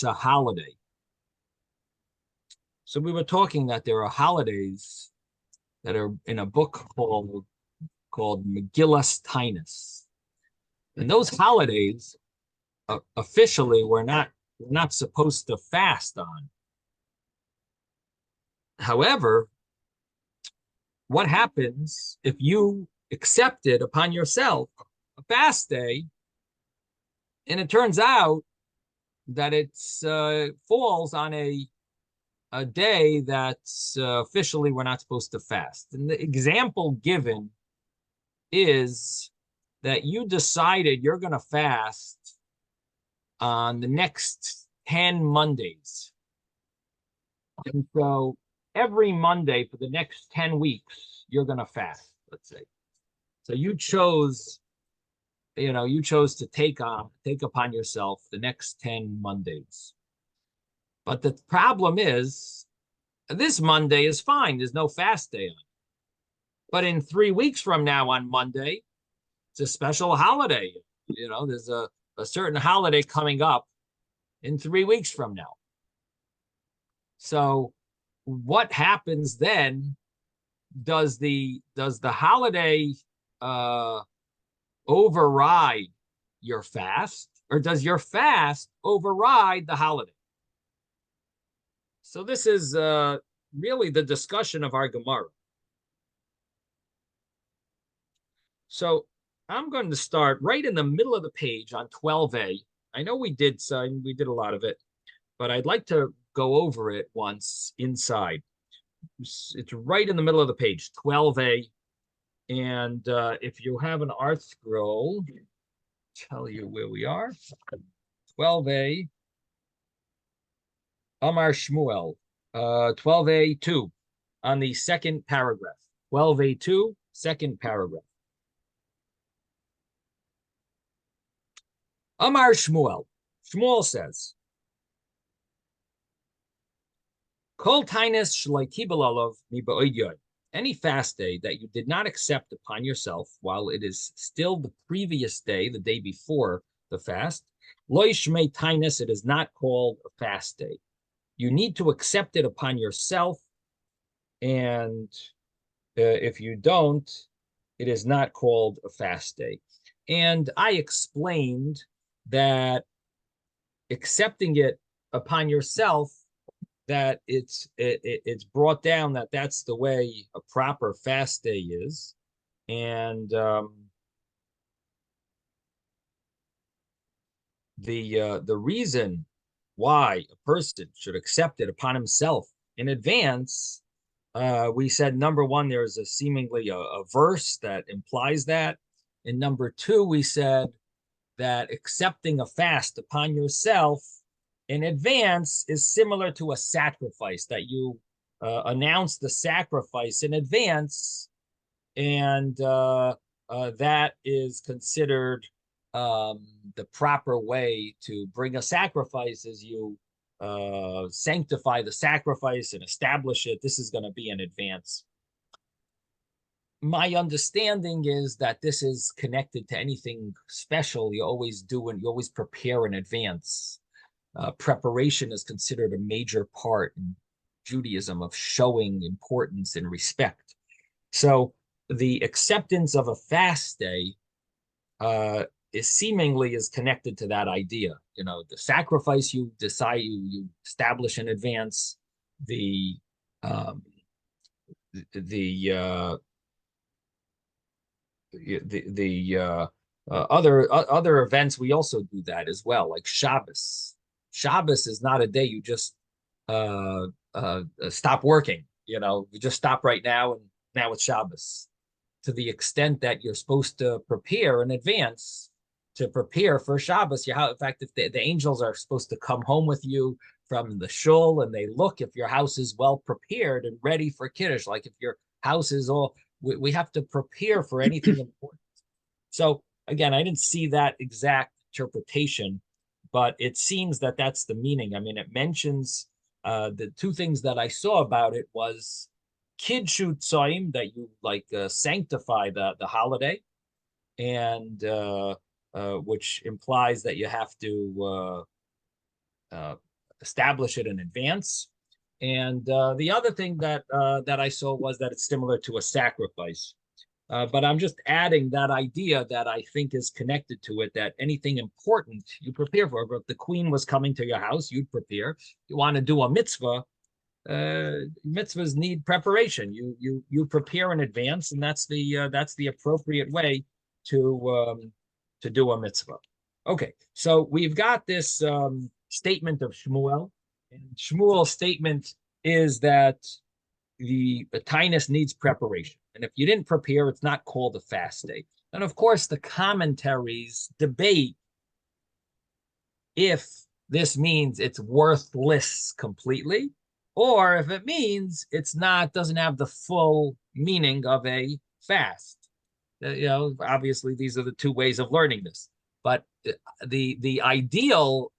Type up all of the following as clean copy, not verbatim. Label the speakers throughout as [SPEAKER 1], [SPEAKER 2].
[SPEAKER 1] a holiday. So we were talking that there are holidays that are in a book called Megillas Taanis. And those holidays officially we're not supposed to fast on. However, what happens if you accepted upon yourself a fast day, and it turns out that it's falls on a day that's officially we're not supposed to fast? And the example given is that you decided you're going to fast on the next 10 Mondays. And so every Monday for the next 10 weeks, you're going to fast, let's say. So you chose to take upon yourself the next 10 Mondays. But the problem is this Monday is fine. There's no fast day on it. But in 3 weeks from now on Monday, it's a special holiday. There's a certain holiday coming up in 3 weeks from now. So what happens then? Does the holiday override your fast, or does your fast override the holiday? So this is really the discussion of our Gemara. So I'm going to start right in the middle of the page on 12a. I know we did a lot of it, but I'd like to go over it once inside. It's right in the middle of the page, 12a. And if you have an art scroll, tell you where we are. 12a, Amar Shmuel, 12a2, on the second paragraph. 12a2, second paragraph. Amar Shmuel. Shmuel says, Kol Taanis shloi kibel alav miba'od yod. Any fast day that you did not accept upon yourself while it is still the previous day, the day before the fast, lo yishmei taanis, it is not called a fast day. You need to accept it upon yourself, and if you don't, it is not called a fast day. And I explained that accepting it upon yourself, that it's brought down that that's the way a proper fast day is, and the reason why a person should accept it upon himself in advance, we said number one, there's seemingly a verse that implies that, and number two, we said that accepting a fast upon yourself in advance is similar to a sacrifice, that you announce the sacrifice in advance, and that is considered the proper way to bring a sacrifice, is you sanctify the sacrifice and establish it. This is going to be in advance. My understanding is that this is connected to anything special you always do, and you always prepare in advance. Preparation is considered a major part in Judaism of showing importance and respect. So the acceptance of a fast day is seemingly connected to that idea. The sacrifice you decide you establish in advance, the other events, we also do that as well, like Shabbos. Shabbos is not a day you just stop working. We just stop right now, and now it's Shabbos. To the extent that you're supposed to prepare in advance to prepare for Shabbos, in fact, if the angels are supposed to come home with you from the shul, and they look if your house is well prepared and ready for Kiddush, like if your house is all, we have to prepare for anything important. So again, I didn't see that exact interpretation, but it seems that that's the meaning. I mean, it mentions the two things that I saw about it was Kidshu Tzoim, that you sanctify the holiday, and which implies that you have to establish it in advance. And the other thing that that I saw was that it's similar to a sacrifice. But I'm just adding that idea that I think is connected to it, that anything important you prepare for. If the queen was coming to your house, you'd prepare. You want to do a mitzvah, mitzvahs need preparation. You prepare in advance, and that's the appropriate way to do a mitzvah. Okay, so we've got this statement of Shmuel, and Shmuel's statement is that the Taanis needs preparation. And if you didn't prepare, it's not called a fast day. And of course, the commentaries debate if this means it's worthless completely, or if it means it's not, doesn't have the full meaning of a fast. Obviously, these are the two ways of learning this. But the ideal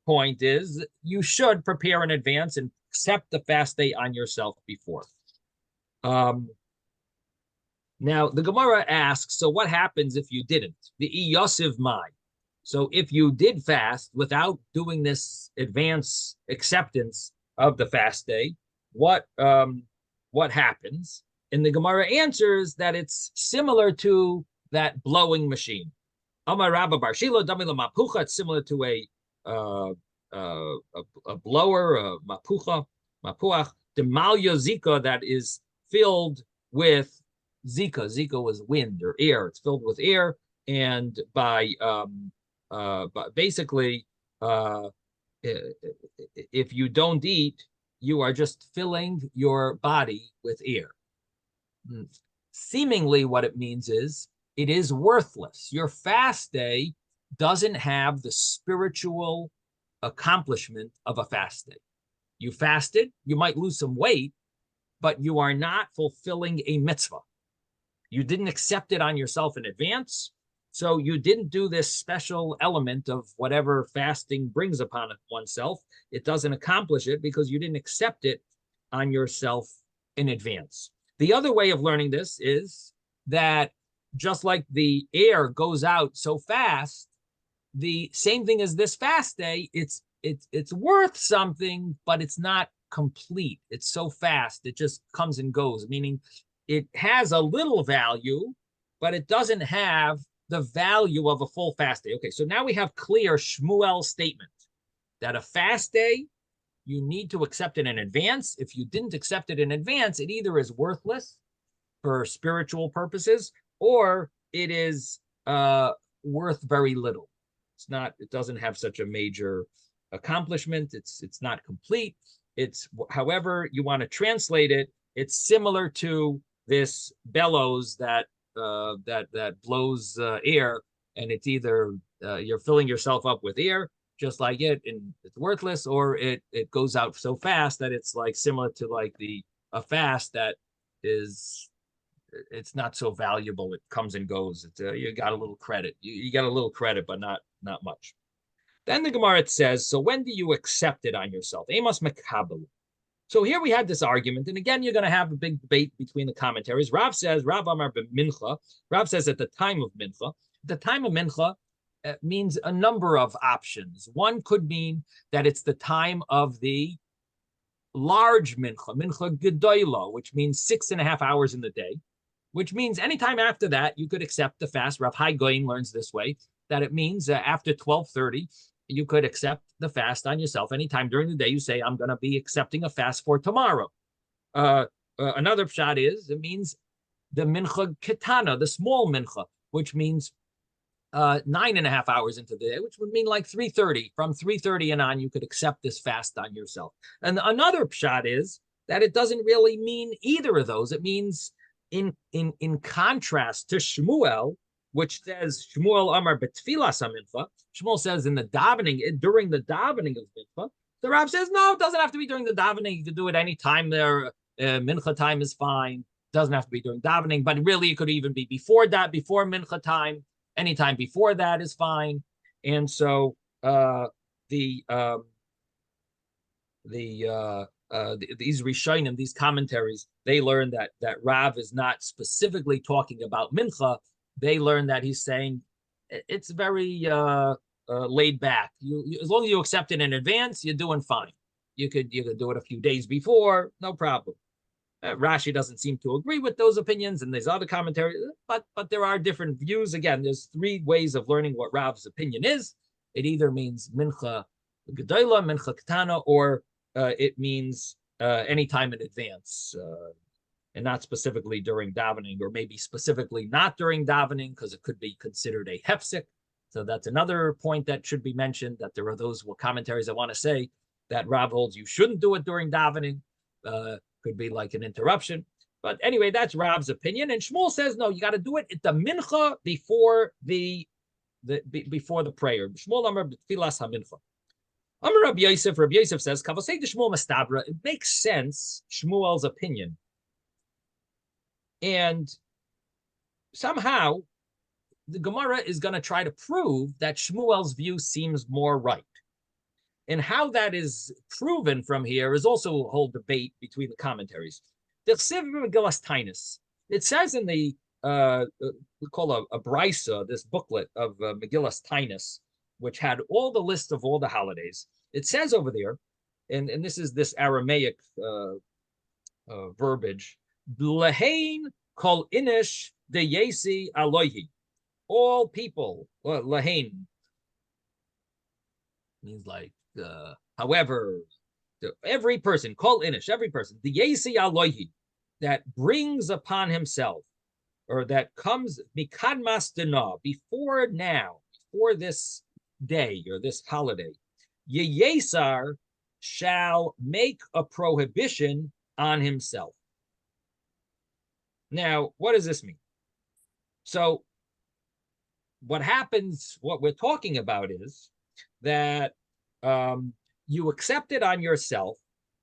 [SPEAKER 1] point is you should prepare in advance and accept the fast day on yourself before. Now, the Gemara asks, so what happens if you didn't? The Yosiv Mai. So if you did fast without doing this advance acceptance of the fast day, what happens? And the Gemara answers that it's similar to that blowing machine. Amar Rabba Bar Shilo Damila Mapucha. It's similar to a blower, a mapuach, the malya zika that is filled with zika. Zika was wind or air. It's filled with air, and but basically, if you don't eat, you are just filling your body with air. Seemingly, what it means is it is worthless. Your fast day doesn't have the spiritual accomplishment of a fast day. You fasted, you might lose some weight, but you are not fulfilling a mitzvah. You didn't accept it on yourself in advance, so you didn't do this special element of whatever fasting brings upon oneself. It doesn't accomplish it because you didn't accept it on yourself in advance. The other way of learning this is that just like the air goes out so fast, the same thing as this fast day, it's worth something, but it's not complete. It's so fast, it just comes and goes, meaning it has a little value, but it doesn't have the value of a full fast day. Okay, so now we have clear Shmuel's statement that a fast day, you need to accept it in advance. If you didn't accept it in advance, it either is worthless for spiritual purposes, or it is worth very little. It doesn't have such a major accomplishment. It's not complete. It's, however you want to translate it, it's similar to this bellows that blows air, and it's either you're filling yourself up with air, just like it, and it's worthless, or it goes out so fast that it's like similar to like a fast that is, it's not so valuable. It comes and goes. You got a little credit. You got a little credit, but not much. Then the Gemara says, so when do you accept it on yourself? Amos Mekabel. So here we had this argument, and again, you're going to have a big debate between the commentaries. Rav says, Rav Amar b'mincha. Rav says at the time of mincha. The time of mincha means a number of options. One could mean that it's the time of the large mincha, mincha gedoyla, which means 6.5 hours in the day, which means anytime after that, you could accept the fast. Rav Hai Goyin learns this way, that it means after 12:30, you could accept the fast on yourself. Anytime during the day, you say, I'm going to be accepting a fast for tomorrow. Another pshat is, it means the mincha ketana, the small mincha, which means 9.5 hours into the day, which would mean like 3:30. From 3:30 and on, you could accept this fast on yourself. And another pshat is that it doesn't really mean either of those. It means in contrast to Shmuel, which says Shmuel Amar betfilas hamincha. Shmuel says in the davening, during the davening of mincha. The Rav says no, it doesn't have to be during the davening. You can do it any time there. Mincha time is fine. It doesn't have to be during davening, but really it could even be before that, before mincha time. Anytime before that is fine. And so these Rishonim, these commentaries, they learn that Rav is not specifically talking about mincha. They learn that he's saying it's very laid back. As long as you accept it in advance, you're doing fine. You could do it a few days before, no problem. Rashi doesn't seem to agree with those opinions, and there's other commentaries, but there are different views. Again, there's three ways of learning what Rav's opinion is. It either means mincha gedola, mincha katana, or it means any time in advance, and not specifically during davening, or maybe specifically not during davening, because it could be considered a hefsek. So that's another point that should be mentioned, that there are those commentaries that want to say that Rav holds you shouldn't do it during davening. Could be like an interruption. But anyway, that's Rav's opinion. And Shmuel says, no, you got to do it at the mincha before the prayer. Shmuel Amar B'tfilas HaMincha. Amar Rabbi Yosef says, Kavosei de Shmuel Mastabra. It makes sense, Shmuel's opinion. And somehow the Gemara is going to try to prove that Shmuel's view seems more right. And how that is proven from here is also a whole debate between the commentaries. It says in the we call a brisa, this booklet of Megillas Taanis, which had all the list of all the holidays. It says over there, and this is this Aramaic verbiage, Lahain kol inish de yesi alohi. All people, lahain means like, however, every person, kol inish, every person, the yesi alohi, that brings upon himself, or that comes mikad masdana, before now, before this day or this holiday, yeyesar shall make a prohibition on himself. Now, what does this mean? So what happens, what we're talking about is that you accept it on yourself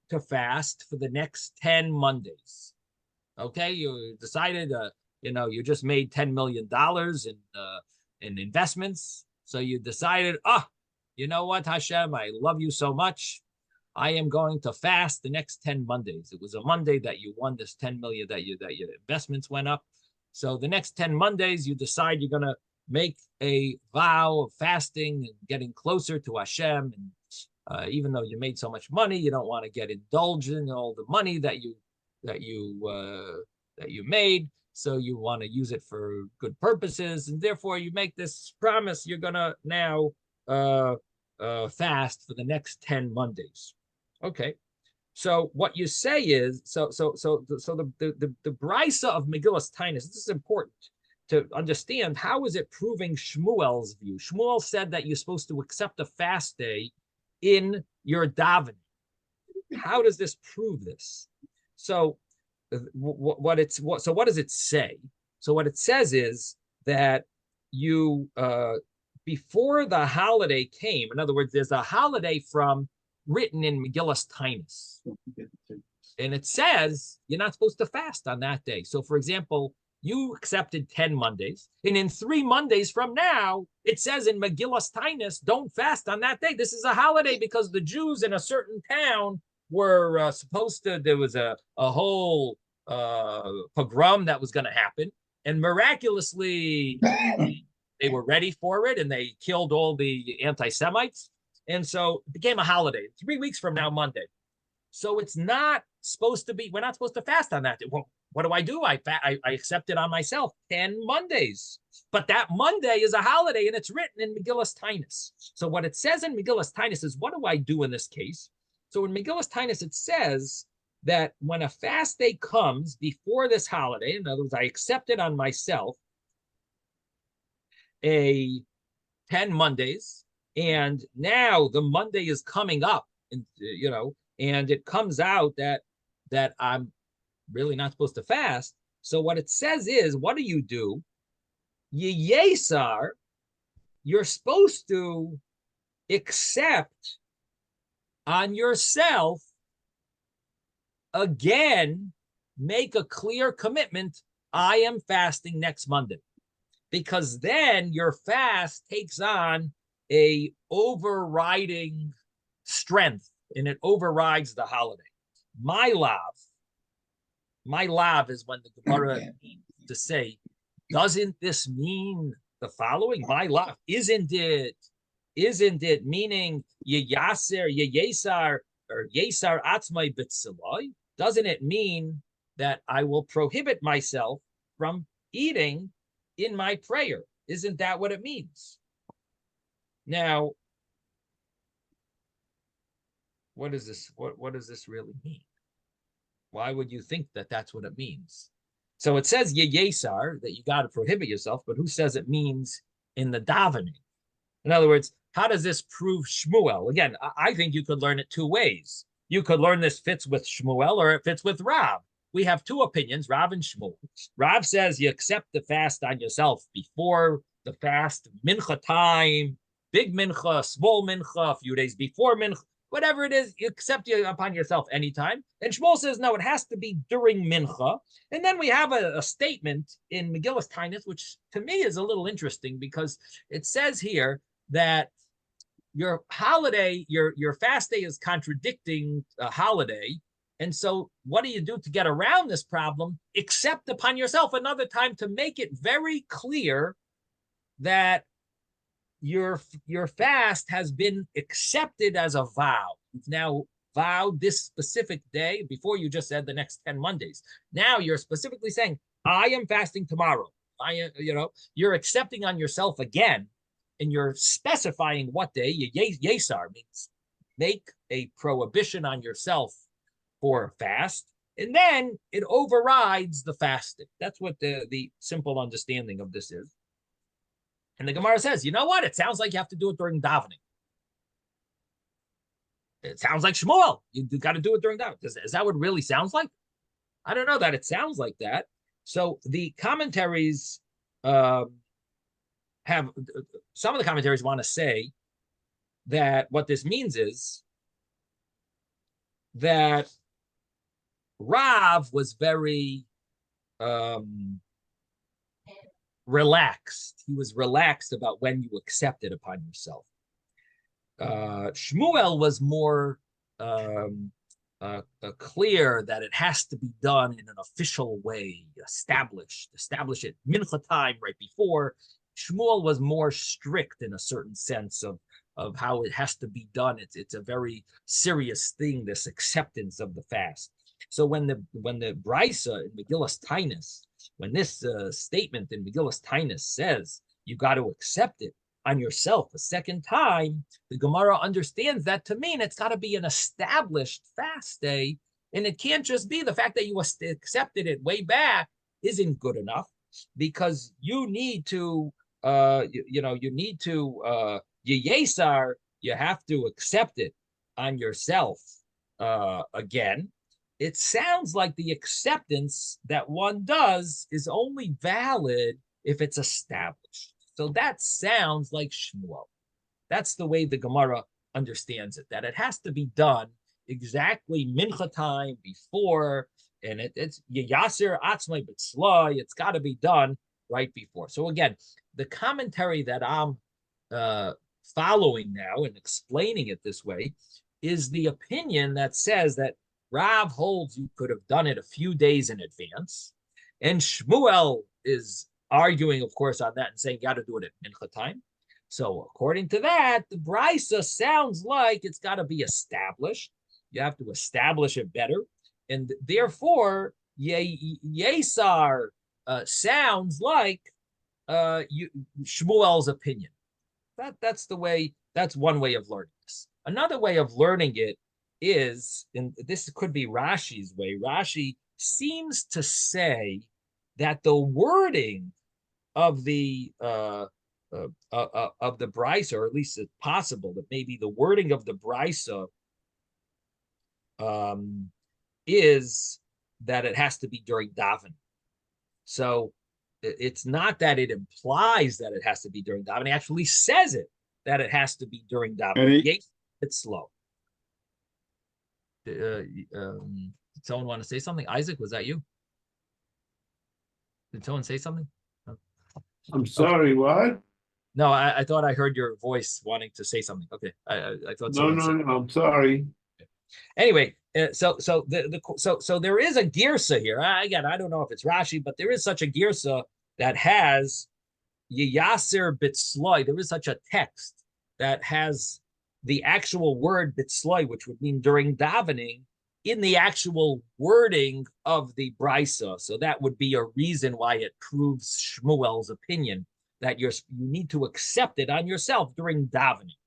[SPEAKER 1] to fast for the next 10 Mondays. Okay, you decided, you just made $10 million in investments. So you decided, you know what, Hashem, I love you so much. I am going to fast the next 10 Mondays. It was a Monday that you won this 10 million, that your investments went up. So the next 10 Mondays, you decide you're going to make a vow of fasting and getting closer to Hashem. And even though you made so much money, you don't want to get indulged in all the money that you made. So you want to use it for good purposes, and therefore you make this promise: you're gonna now fast for the next 10 Mondays. Okay. So what you say is, so the brisa of Megillas Taanis, this is important to understand. How is it proving Shmuel's view? Shmuel said that you're supposed to accept a fast day in your davening. How does this prove this? So what does it say? So what it says is that you before the holiday came, in other words, there's a holiday written in Megillas Taanis, and it says you're not supposed to fast on that day. So, for example, you accepted 10 Mondays, and in 3 Mondays from now, it says in Megillas Taanis, don't fast on that day. This is a holiday because the Jews in a certain town were supposed to, there was a whole pogrom that was going to happen, and miraculously they were ready for it, and they killed all the anti-Semites. And so it became a holiday 3 weeks from now, Monday. So it's not supposed to be, we're not supposed to fast on that day. Well, what do? I accept it on myself, 10 Mondays. But that Monday is a holiday, and it's written in Megillas Taanis. So what it says in Megillas Taanis is, what do I do in this case? So in Megillas Taanis, it says that when a fast day comes before this holiday, in other words, I accept it on myself, a 10 Mondays, and now the Monday is coming up, and and it comes out that I'm really not supposed to fast. So what it says is, what do? Yesar, you're supposed to accept on yourself, again, make a clear commitment, I am fasting next Monday. Because then your fast takes on a overriding strength, and it overrides the holiday. My lav is when the Gemara needs to say, doesn't this mean the following? My lav, isn't it isn't it meaning yesar or yesar atzmai b'tzilai? Doesn't it mean that I will prohibit myself from eating in my prayer? Isn't that what it means? Now, what is this? What does this really mean? Why would you think that that's what it means? So it says yesar, that you got to prohibit yourself, but who says it means in the davening? In other words, how does this prove Shmuel? Again, I think you could learn it two ways. You could learn this fits with Shmuel or it fits with Rav. We have two opinions, Rav and Shmuel. Rav says you accept the fast on yourself before the fast, mincha time, big mincha, small mincha, a few days before mincha, whatever it is, you accept it upon yourself anytime. And Shmuel says, no, it has to be during mincha. And then we have a statement in Megillas Taanis, which to me is a little interesting because it says here that your holiday, your fast day is contradicting a holiday. And so what do you do to get around this problem? Accept upon yourself another time to make it very clear that your fast has been accepted as a vow. You've now vowed this specific day. Before you just said the next 10 Mondays. Now you're specifically saying, I am fasting tomorrow. You're accepting on yourself again, and you're specifying what day. Yesar means make a prohibition on yourself for a fast, and then it overrides the fasting. That's what the simple understanding of this is. And the Gemara says, you know what? It sounds like you have to do it during davening. It sounds like Shmuel. You got to do it during davening. Is that what it really sounds like? I don't know that it sounds like that. So the commentaries have, some of the commentaries want to say that what this means is that Rav was very relaxed. He was relaxed about when you accept it upon yourself. Shmuel was more clear that it has to be done in an official way, establish it mincha time right before. Shmuel was more strict in a certain sense of how it has to be done. It's a very serious thing, this acceptance of the fast. So when the brisa in Megillas Taanis, when this statement in Megillas Taanis says you got to accept it on yourself a second time, the Gemara understands that to mean it's got to be an established fast day, and it can't just be the fact that you accepted it way back isn't good enough, because you need to yesar, you have to accept it on yourself again. It sounds like the acceptance that one does is only valid if it's established. So that sounds like Shmuel. That's the way the Gemara understands it, that it has to be done exactly mincha time before, and it's yasir atzmai b'tzlai. It's got to be done right before. So again, the commentary that I'm following now and explaining it this way is the opinion that says that Rav holds you could have done it a few days in advance, and Shmuel is arguing, of course, on that and saying you got to do it at mincha time. So according to that, the brisa sounds like it's got to be established. You have to establish it better, and therefore Yesar sounds like Shmuel's opinion. That's one way of learning this. Another way of learning it is, and this could be Rashi's way. Rashi seems to say that the wording of the brisa, or at least it's possible that maybe the wording of the brisa is that it has to be during davening. So it's not that it implies that it has to be during davening. It actually says it that it has to be during davening. It's slow. Did someone want to say something? Isaac, was that you? Did someone say something? No.
[SPEAKER 2] I'm sorry, okay. What?
[SPEAKER 1] No, I thought I heard your voice wanting to say something. Okay, I thought.
[SPEAKER 2] No, I'm sorry.
[SPEAKER 1] Okay. Anyway, so there is a girsa here. Again, I don't know if it's Rashi, but there is such a girsa that has Yasir Bitzloi. There is such a text that has the actual word bitzloi, which would mean during davening, in the actual wording of the brisa. So that would be a reason why it proves Shmuel's opinion that you need to accept it on yourself during davening.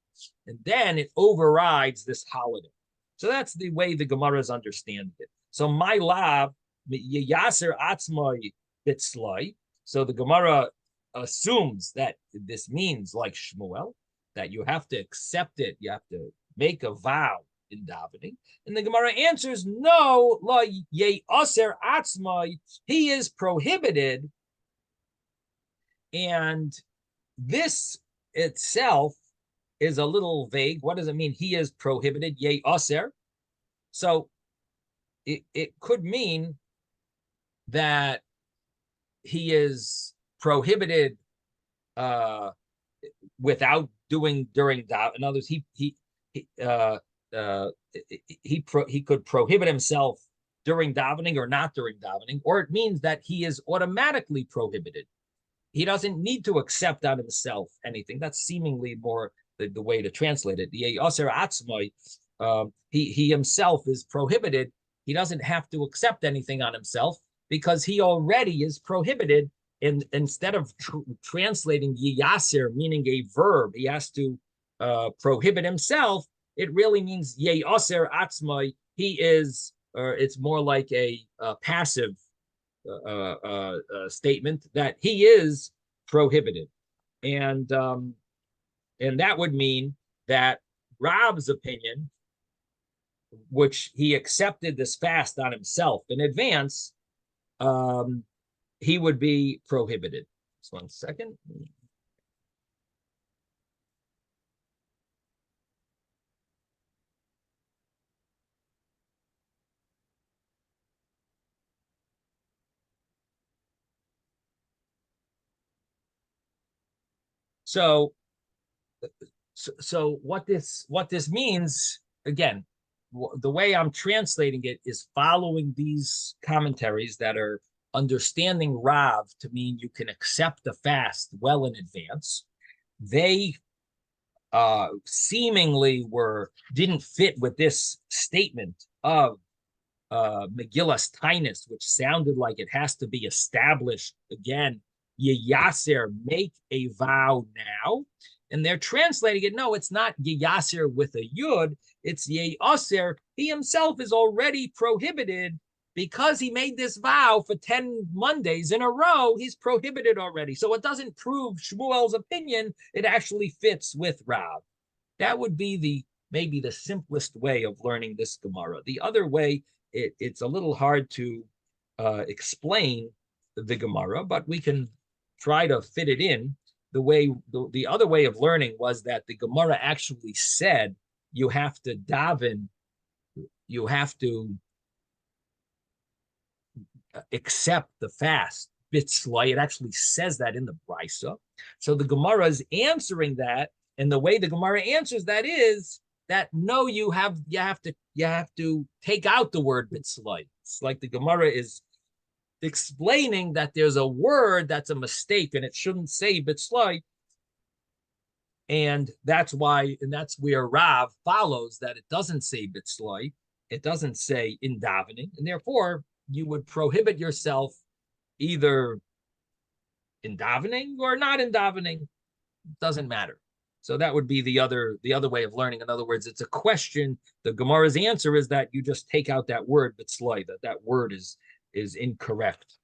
[SPEAKER 1] And then it overrides this holiday. So that's the way the Gemara is understanding it. So my lab, yaser atzmai bitzloi. So the Gemara assumes that this means like Shmuel, that you have to accept it, you have to make a vow in davening. And the Gemara answers, no, la ye aser atzmai, he is prohibited. And this itself is a little vague. What does it mean? He is prohibited, ye aser. So it could mean that he is prohibited without doing during davening. In other words, he could prohibit himself during davening or not during davening, or it means that he is automatically prohibited. He doesn't need to accept on himself anything. That's seemingly more the way to translate it. The aser atzmai, he himself is prohibited. He doesn't have to accept anything on himself because he already is prohibited. And instead of translating yaser, meaning a verb, he has to prohibit himself. It really means yaser atzmai. He is, or it's more like a passive statement that he is prohibited, and that would mean that Rab's opinion, which he accepted this fast on himself in advance, he would be prohibited. Just 1 second. So what this means, again, the way I'm translating it is following these commentaries that are understanding Rav to mean you can accept the fast well in advance. They seemingly didn't fit with this statement of Megillus Taanis, which sounded like it has to be established again. Yaser, make a vow now. And they're translating it, no, it's not Yaser with a yud, it's Yaser. He himself is already prohibited because he made this vow for 10 Mondays in a row. He's prohibited already. So it doesn't prove Shmuel's opinion. It actually fits with Rav. That would be maybe the simplest way of learning this Gemara. The other way, it's a little hard to explain the Gemara, but we can try to fit it in. The other way of learning was that the Gemara actually said you have to daven, you have to accept the fast. Bitzlai, it actually says that in the Brisa. So the Gemara is answering that, and the way the Gemara answers that is that no, you have to take out the word bitzlai. It's like the Gemara is explaining that there's a word that's a mistake and it shouldn't say bitzlai. And that's where Rav follows that it doesn't say bitzlai, it doesn't say in davening, and therefore you would prohibit yourself either in davening or not in davening. It doesn't matter. So that would be the other way of learning. In other words, it's a question. The Gemara's answer is that you just take out that word bitzlai, that word is incorrect.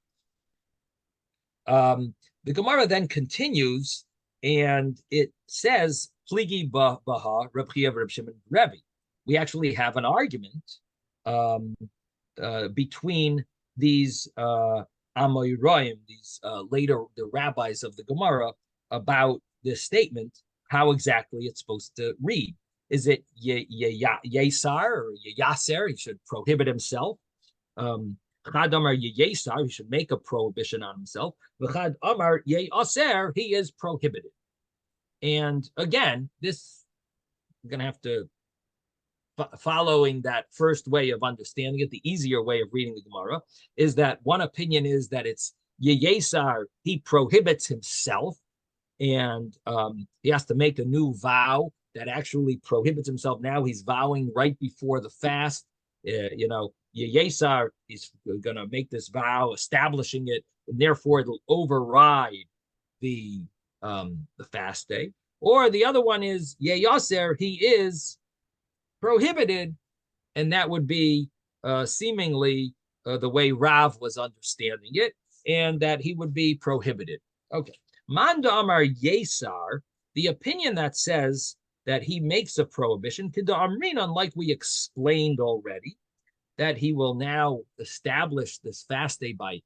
[SPEAKER 1] The Gemara then continues, and it says, Pligi baha Reb Chia Reb Shimon Rebbe. We actually have an argument between these Amoraim, these later the rabbis of the Gemara, about this statement, how exactly it's supposed to read. Is it Yesar or Yaser? He should prohibit himself. Chad Amar Yesar, he should make a prohibition on himself. V'chad Amar Yeaser, he is prohibited. And again, this I'm going to have to, following that first way of understanding it, the easier way of reading the Gemara is that one opinion is that it's Yesar, he prohibits himself. and he has to make a new vow that actually prohibits himself. Now he's vowing right before the fast. Yesar is going to make this vow, establishing it, and therefore it'll override the fast day. Or the other one is Yeyaser, he is prohibited, and that would be seemingly the way Rav was understanding it, and that he would be prohibited. Okay. Manda Amar Yesar, the opinion that says that he makes a prohibition, Kida Amrin, unlike we explained already, that he will now establish this fast day by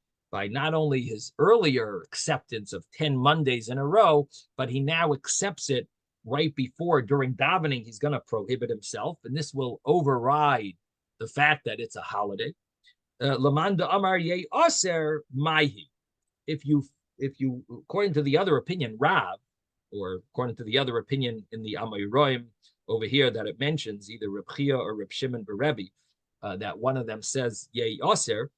[SPEAKER 1] not only his earlier acceptance of 10 Mondays in a row, but he now accepts it right before, during davening, he's going to prohibit himself, and this will override the fact that it's a holiday. Lamanda Amar Ye Aser Maihi. If you, according to the other opinion, Rav, or according to the other opinion in the Amoraim over here that it mentions, either Reb Chia or Reb Shimon Berevi, that one of them says Ye Aser.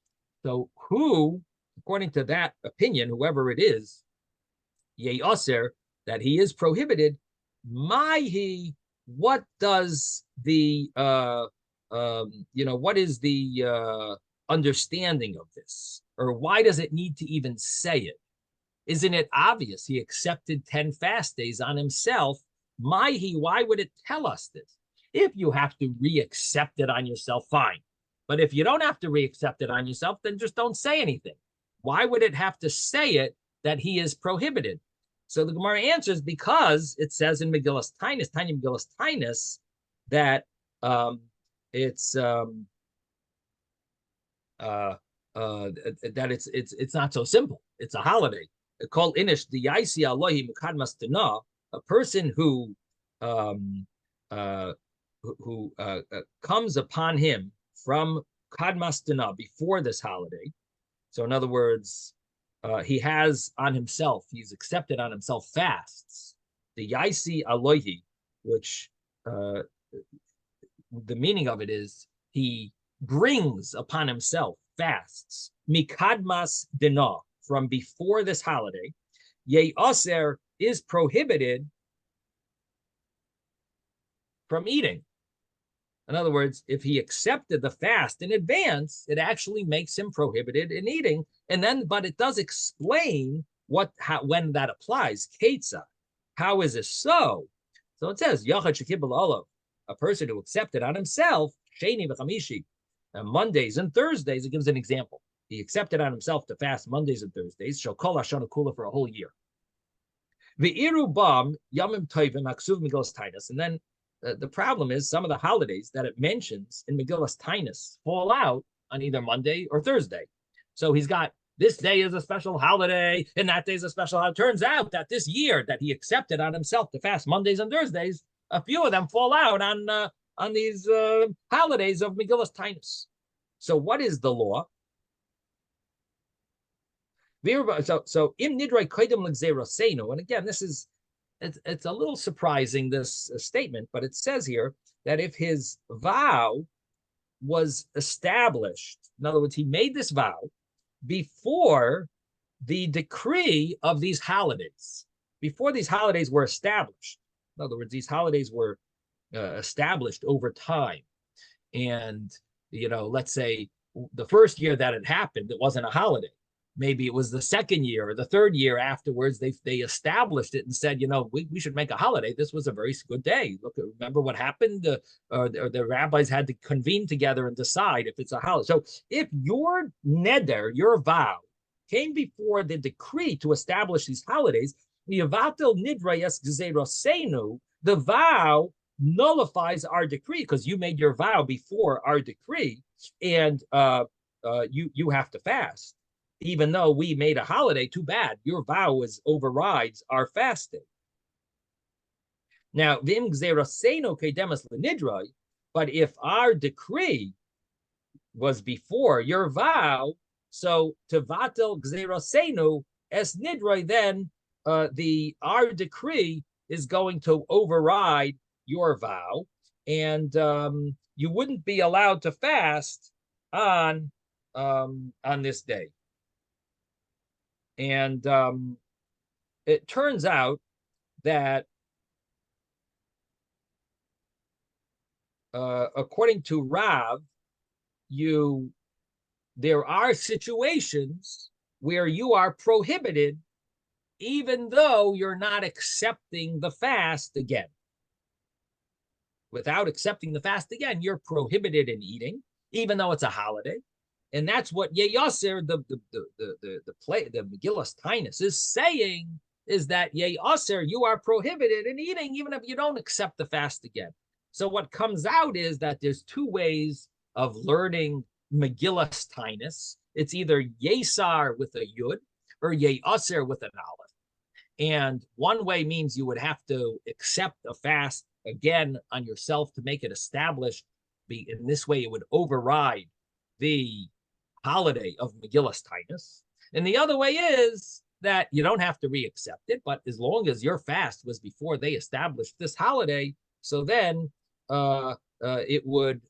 [SPEAKER 1] So who, according to that opinion, whoever it is, Ye Aser, that he is prohibited, Maihi, what does the what is the understanding of this, or why does it need to even say it? Isn't it obvious? He accepted 10 fast days on himself. Maihi, why would it tell us this? If you have to re-accept it on yourself, fine. But if you don't have to re-accept it on yourself, then just don't say anything. Why would it have to say it that he is prohibited? So the Gemara answers, because it says in Megillas Taanis, Tanya Megillas Taanis, that it's not so simple. It's a holiday. Called inish the yaisi alohi mukadmas tana, a person who comes upon him from kadmas tana, before this holiday. So in other words, he has on himself, he's accepted on himself fasts. The yaisi alohi, which the meaning of it is he brings upon himself fasts, mikadmas dina, from before this holiday. Ye aser is prohibited from eating. In other words, if he accepted the fast in advance, it actually makes him prohibited in eating. And then, but it does explain when that applies. Ketza, how is it so? So it says, Yachad Shekibel Olav, a person who accepted on himself, Sheni v'chamishi, Mondays and Thursdays. It gives an example. He accepted on himself to fast Mondays and Thursdays, shall kol hashana kula, for a whole year. V'iru bam yamim tovim haksuv Megillas Taanis. And then the problem is some of the holidays that it mentions in Megillas Taanis fall out on either Monday or Thursday. So he's got, this day is a special holiday, and that day is a special holiday. Turns out that this year that he accepted on himself to fast Mondays and Thursdays, a few of them fall out on these holidays of Megillas Taanis. So what is the law? So im nidrei koidem l'gzeirosenu, and again, this is, it's a little surprising, this statement, but it says here that if his vow was established, in other words, he made this vow before the decree of these holidays, before these holidays were established. In other words, these holidays were established over time. And, let's say the first year that it happened, it wasn't a holiday. Maybe it was the second year or the third year afterwards, they established it and said, we should make a holiday. This was a very good day. Look, remember what happened? The rabbis had to convene together and decide if it's a holiday. So if your neder, your vow, came before the decree to establish these holidays, the vow nullifies our decree, because you made your vow before our decree, and you have to fast. Even though we made a holiday, too bad. Your vow overrides our fasting. Now, but if our decree was before your vow, so to vatel gzerosenu es nidroi, then our decree is going to override your vow, and you wouldn't be allowed to fast on this day. And it turns out that according to Rav, there are situations where you are prohibited, even though you're not accepting the fast again. Without accepting the fast again, you're prohibited in eating, even though it's a holiday. And that's what Yeyaser, the Megillas Taanis, is saying, is that Yeyaser, you are prohibited in eating, even if you don't accept the fast again. So what comes out is that there's two ways of learning Megillas Taanis. It's either Yesar with a Yud or Yeyaser with an Aleph. And one way means you would have to accept a fast again on yourself to make it established. In this way, it would override the holiday of Megillas Taanis. And the other way is that you don't have to re-accept it, but as long as your fast was before they established this holiday, so then it would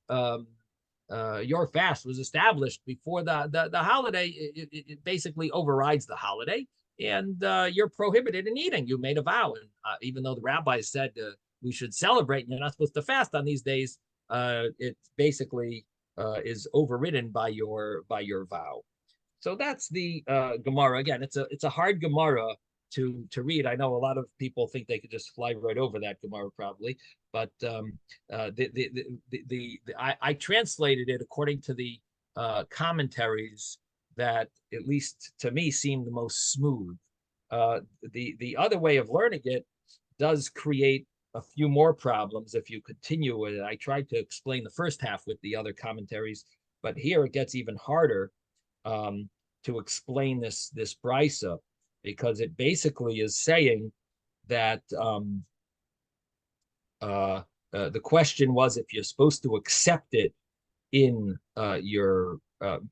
[SPEAKER 1] your fast was established before the holiday. It basically overrides the holiday, and you're prohibited in eating. You made a vow, and even though the rabbis said we should celebrate, and you're not supposed to fast on these days, it basically is overridden by your vow. So that's the Gemara. Again, it's a hard Gemara to read. I know a lot of people think they could just fly right over that Gemara probably, but I translated it according to the commentaries that, at least to me, seemed the most smooth. The other way of learning it does create a few more problems if you continue with it. I tried to explain the first half with the other commentaries, but here it gets even harder to explain this brisa, because it basically is saying that the question was if you're supposed to accept it in your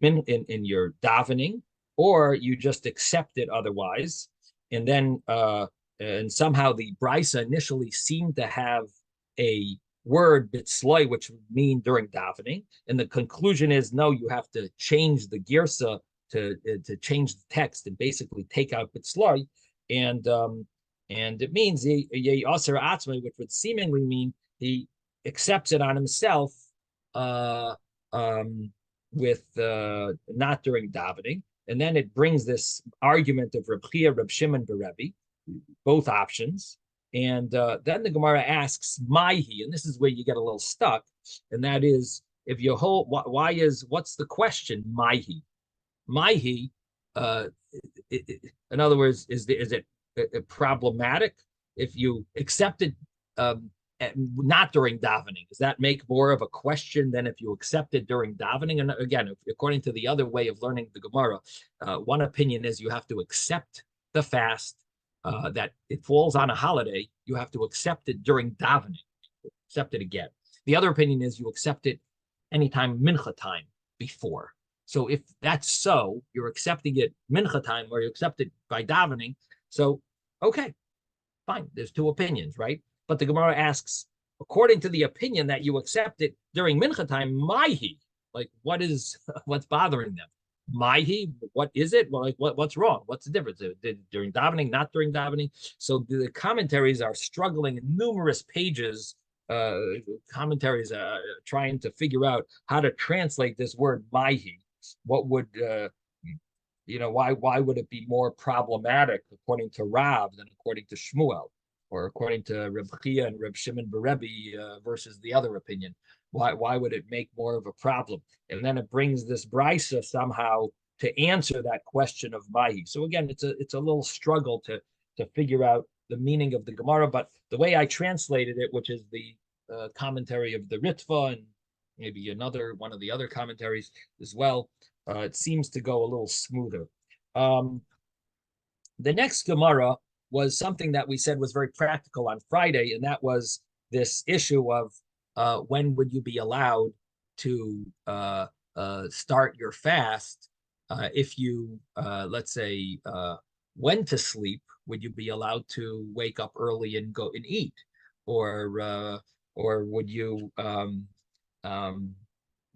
[SPEAKER 1] in your davening, or you just accept it otherwise, and then and somehow the brisa initially seemed to have a word bitzloi, which would mean during davening, and the conclusion is no, you have to change the girsa to change the text and basically take out bitzloi, and it means aser atzmai, which would seemingly mean he accepts it on himself with not during davening. And then it brings this argument of Reb Chia, Reb Shimon, Berebi, both options. And then the Gemara asks, Maihi, and this is where you get a little stuck, and that is, if you hold, what's the question, Maihi? Maihi, in other words, is it problematic if you accept it not during davening? Does that make more of a question than if you accept it during davening? And again, according to the other way of learning the Gemara, one opinion is you have to accept the fast, that it falls on a holiday, you have to accept it during davening, accept it again. The other opinion is you accept it anytime mincha time before. So if that's so, you're accepting it mincha time, or you accept it by davening. So, okay, fine. There's two opinions, right? But the Gemara asks, according to the opinion that you accept it during mincha time, maihi, like what's bothering them? Maihi, what is it? Well, like what's wrong? What's the difference? During davening, not during davening? So the commentaries are struggling in numerous pages. Commentaries trying to figure out how to translate this word maihi. What would why would it be more problematic according to Rav than according to Shmuel, or according to Reb Chia and Reb Shimon Berebi versus the other opinion? Why would it make more of a problem? And then it brings this brisa somehow to answer that question of Mahi. So again, it's a little struggle to figure out the meaning of the Gemara. But the way I translated it, which is the commentary of the Ritva and maybe one of the other commentaries as well, it seems to go a little smoother. The next Gemara was something that we said was very practical on Friday, and that was this issue of when would you be allowed to start your fast if you, let's say, went to sleep. Would you be allowed to wake up early and go and eat, or would you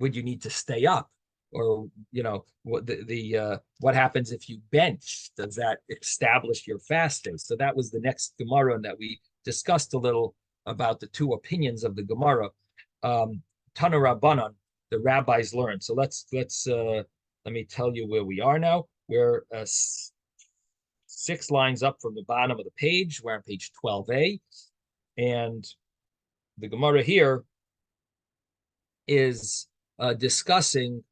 [SPEAKER 1] need to stay up? or what happens if you bench? Does that establish your fast day? So that was the next Gemara that we discussed a little about the two opinions of the Gemara. Tana Rabbanan, the rabbis learned. So let's let me tell you where we are now. We're 6 lines up from the bottom of the page. We're on page 12a, and the Gemara here is discussing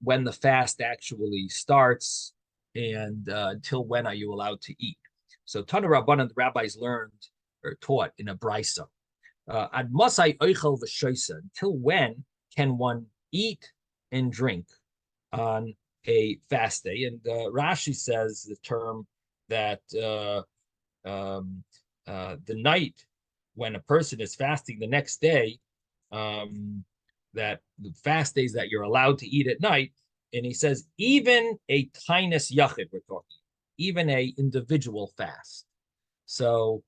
[SPEAKER 1] when the fast actually starts and until when are you allowed to eat. So Tana Rabbanan, the rabbis learned or taught in a brisa. Ad masai oichel v'shoisa, until when can one eat and drink on a fast day? And Rashi says the term that the night when a person is fasting the next day, that the fast days that you're allowed to eat at night, and he says even a Taanis yachid, we're talking, even a individual fast. So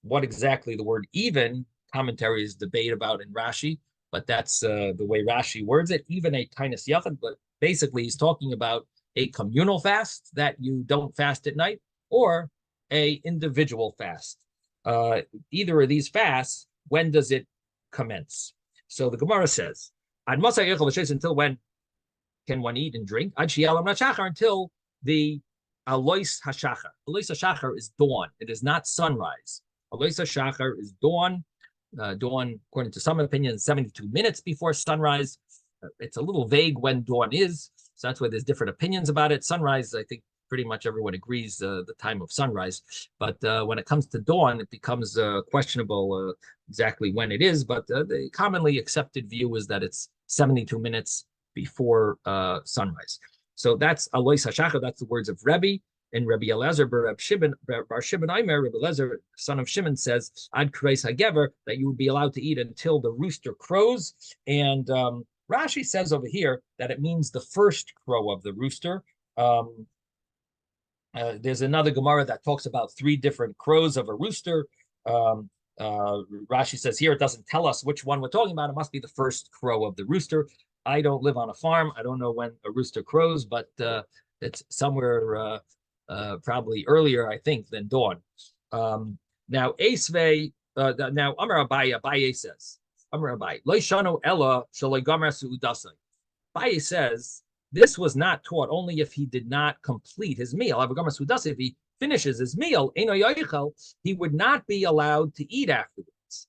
[SPEAKER 1] what exactly the word even, commentary is debate about in Rashi, but that's the way Rashi words it, even a Taanis yachid. But basically he's talking about a communal fast that you don't fast at night, or a individual fast. Either of these fasts, when does it commence? So the Gemara says, until when can one eat and drink? Until the Alois Hashachar. Alois Hashachar is dawn. It is not sunrise. Alois Hashachar is dawn. Dawn, according to some opinions, 72 minutes before sunrise. It's a little vague when dawn is, so that's why there's different opinions about it. Sunrise, I think pretty much everyone agrees the time of sunrise. But when it comes to dawn, it becomes questionable exactly when it is. But the commonly accepted view is that it's 72 minutes before sunrise. So that's Alois Hashachar. That's the words of Rebbe. And Rebbe Elazar Bar Shimon Aimer, Rebbe Elazar, son of Shimon, says Ad Kreis Hagever, that you would be allowed to eat until the rooster crows. And Rashi says over here that it means the first crow of the rooster. There's another Gemara that talks about 3 different crows of a rooster. Rashi says here it doesn't tell us which one we're talking about. It must be the first crow of the rooster. I don't live on a farm. I don't know when a rooster crows, but it's somewhere probably earlier, I think, than dawn. Now, Esvei, now Amar Abaye says, Amar Abaye, Lo shano ella shaloi gomer su'udasai. Abaye says, this was not taught only if he did not complete his meal. If he finishes his meal, he would not be allowed to eat afterwards.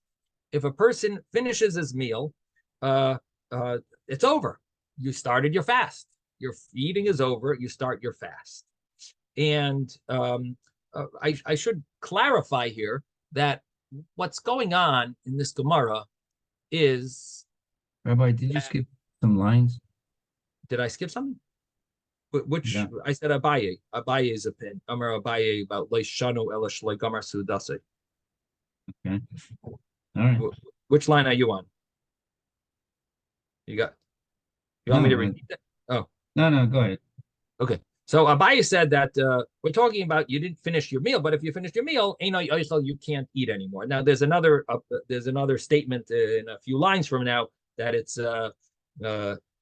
[SPEAKER 1] If a person finishes his meal, it's over. You started your fast. Your eating is over. You start your fast. And I should clarify here that what's going on in this Gemara is...
[SPEAKER 3] Rabbi, did you skip some lines?
[SPEAKER 1] Did I skip something? Which,
[SPEAKER 3] yeah.
[SPEAKER 1] I said Abaye. Abaye is a pin. Amar Abaye about Leishano Elish Legamar Sudase.
[SPEAKER 3] Okay. All right.
[SPEAKER 1] Which line are you on? You want me to repeat that? Oh.
[SPEAKER 3] No, go ahead.
[SPEAKER 1] Okay. So Abaye said that we're talking about you didn't finish your meal, but if you finished your meal, you can't eat anymore. Now there's another statement in a few lines from now that it's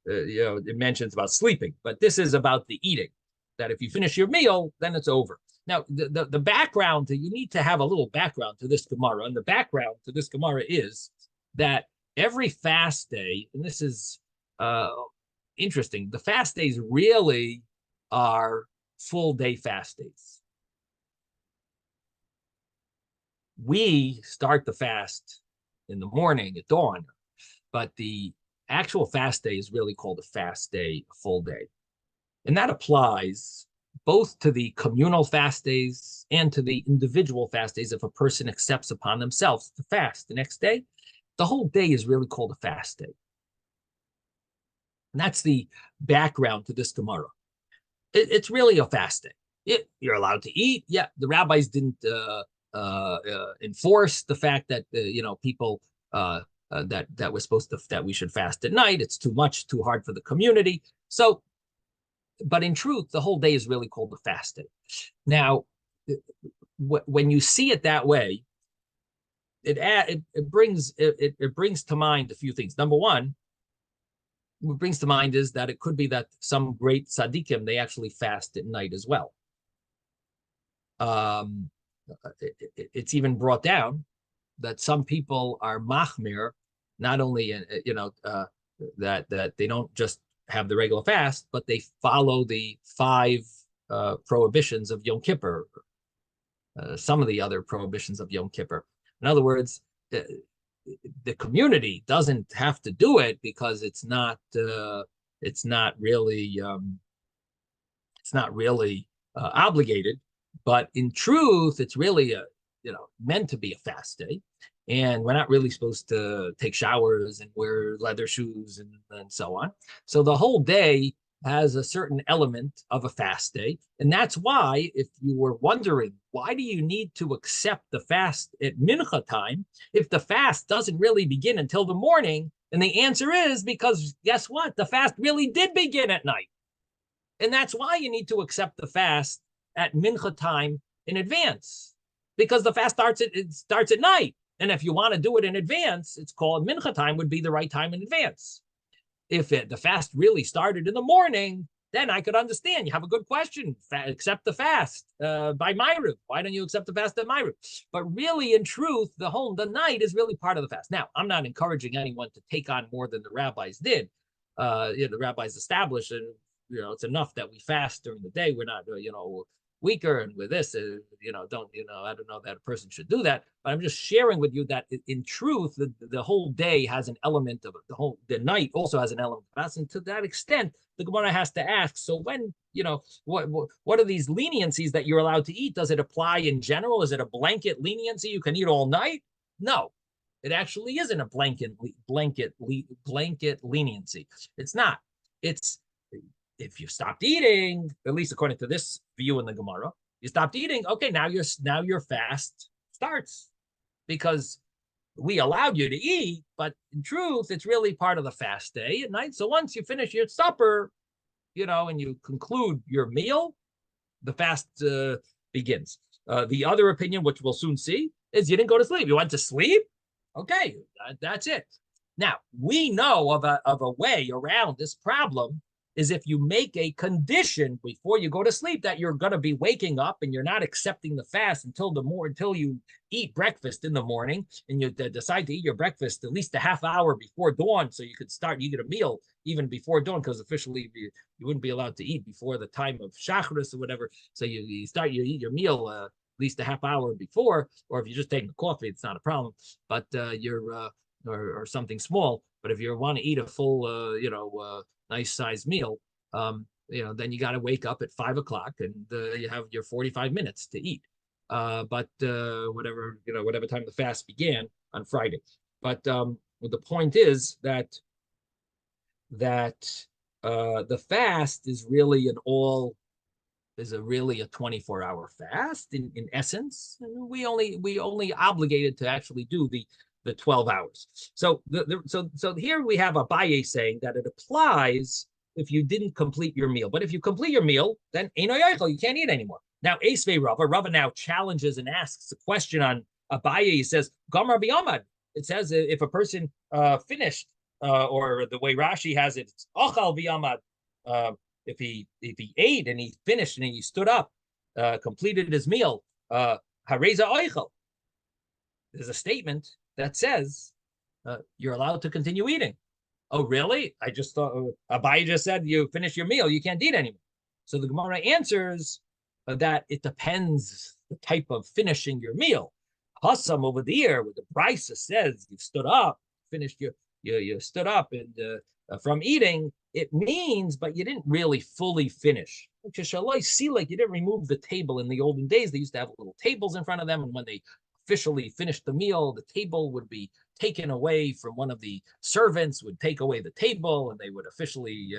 [SPEAKER 1] it mentions about sleeping, but this is about the eating. That if you finish your meal, then it's over. Now the background, you need to have a little background to this Gemara, and the background to this Gemara is that every fast day, and this is interesting, the fast days really are full day fast days. We start the fast in the morning at dawn, but the actual fast day is really called a fast day, a full day. And that applies both to the communal fast days and to the individual fast days. If a person accepts upon themselves to fast the next day, the whole day is really called a fast day. And that's the background to this Gemara. It's really a fast day. You're allowed to eat. Yeah, the rabbis didn't enforce the fact that people that we're supposed to, that we should fast at night. It's too much, too hard for the community. So, but in truth, the whole day is really called the fast day. Now, when you see it that way, it brings to mind a few things. Number one, what brings to mind is that it could be that some great tzaddikim, they actually fast at night as well. It's even brought down that some people are machmir, not only that they don't just have the regular fast, but they follow the 5 prohibitions of Yom Kippur, some of the other prohibitions of Yom Kippur. In other words, the community doesn't have to do it because it's not really obligated, but in truth, it's really meant to be a fast day. And we're not really supposed to take showers and wear leather shoes and so on. So the whole day has a certain element of a fast day. And that's why, if you were wondering, why do you need to accept the fast at mincha time if the fast doesn't really begin until the morning? And the answer is because guess what? The fast really did begin at night. And that's why you need to accept the fast at mincha time in advance, because the fast starts at night. And if you want to do it in advance, it's called mincha time would be the right time in advance. If the fast really started in the morning, then I could understand. You have a good question. Accept the fast by Ma'ariv. Why don't you accept the fast at Ma'ariv? But really, in truth, the night is really part of the fast. Now, I'm not encouraging anyone to take on more than the rabbis did. The rabbis established, and it's enough that we fast during the day. We're not, weaker, and with this, I don't know that a person should do that, but I'm just sharing with you that in truth, the whole day has an element of it. The night also has an element of fast, and to that extent, the Gemara has to ask, so when, what are these leniencies that you're allowed to eat? Does it apply in general? Is it a blanket leniency? You can eat all night? No, it actually isn't a blanket leniency. It's not. It's, if you stopped eating, at least according to this view in the Gemara, you stopped eating, okay, now your fast starts, because we allowed you to eat, but in truth, it's really part of the fast day at night. So once you finish your supper, and you conclude your meal, the fast begins. The other opinion, which we'll soon see, is you didn't go to sleep. You went to sleep? Okay, that's it. Now, we know of a way around this problem, is if you make a condition before you go to sleep that you're going to be waking up and you're not accepting the fast until you eat breakfast in the morning, and you decide to eat your breakfast at least a half hour before dawn, so you get a meal even before dawn, because officially you wouldn't be allowed to eat before the time of Shacharis or whatever. So you eat your meal at least a half hour before, or if you're just taking a coffee, it's not a problem. But or something small. But if you want to eat a full, nice sized meal, then you got to wake up at 5 o'clock, and you have your 45 minutes to eat. But whatever time the fast began on Friday. But the point is that the fast is really a 24-hour fast in essence, and we only obligated to actually do the 12 hours. So here we have Abaye saying that it applies if you didn't complete your meal. But if you complete your meal, then Eino Yochel, you can't eat anymore. Now, Esvei Rava now challenges and asks a question on Abaye. He says, Gamar B'Yamad. It says if a person finished, or the way Rashi has it, it's Ochal B'Yamad. If he ate and he finished and he stood up, completed his meal, Hareza Oichel. There's a statement that says you're allowed to continue eating. Oh, really? I just thought Abaye just said you finish your meal, you can't eat anymore. So the Gemara answers that it depends the type of finishing your meal. Hassam over there, with the Brisa says you've stood up, finished you stood up and from eating, it means, but you didn't really fully finish. Shall I see, like you didn't remove the table in the olden days? They used to have little tables in front of them, and when they officially finished the meal, the table would be taken away from one of the servants, would take away the table, and they would officially,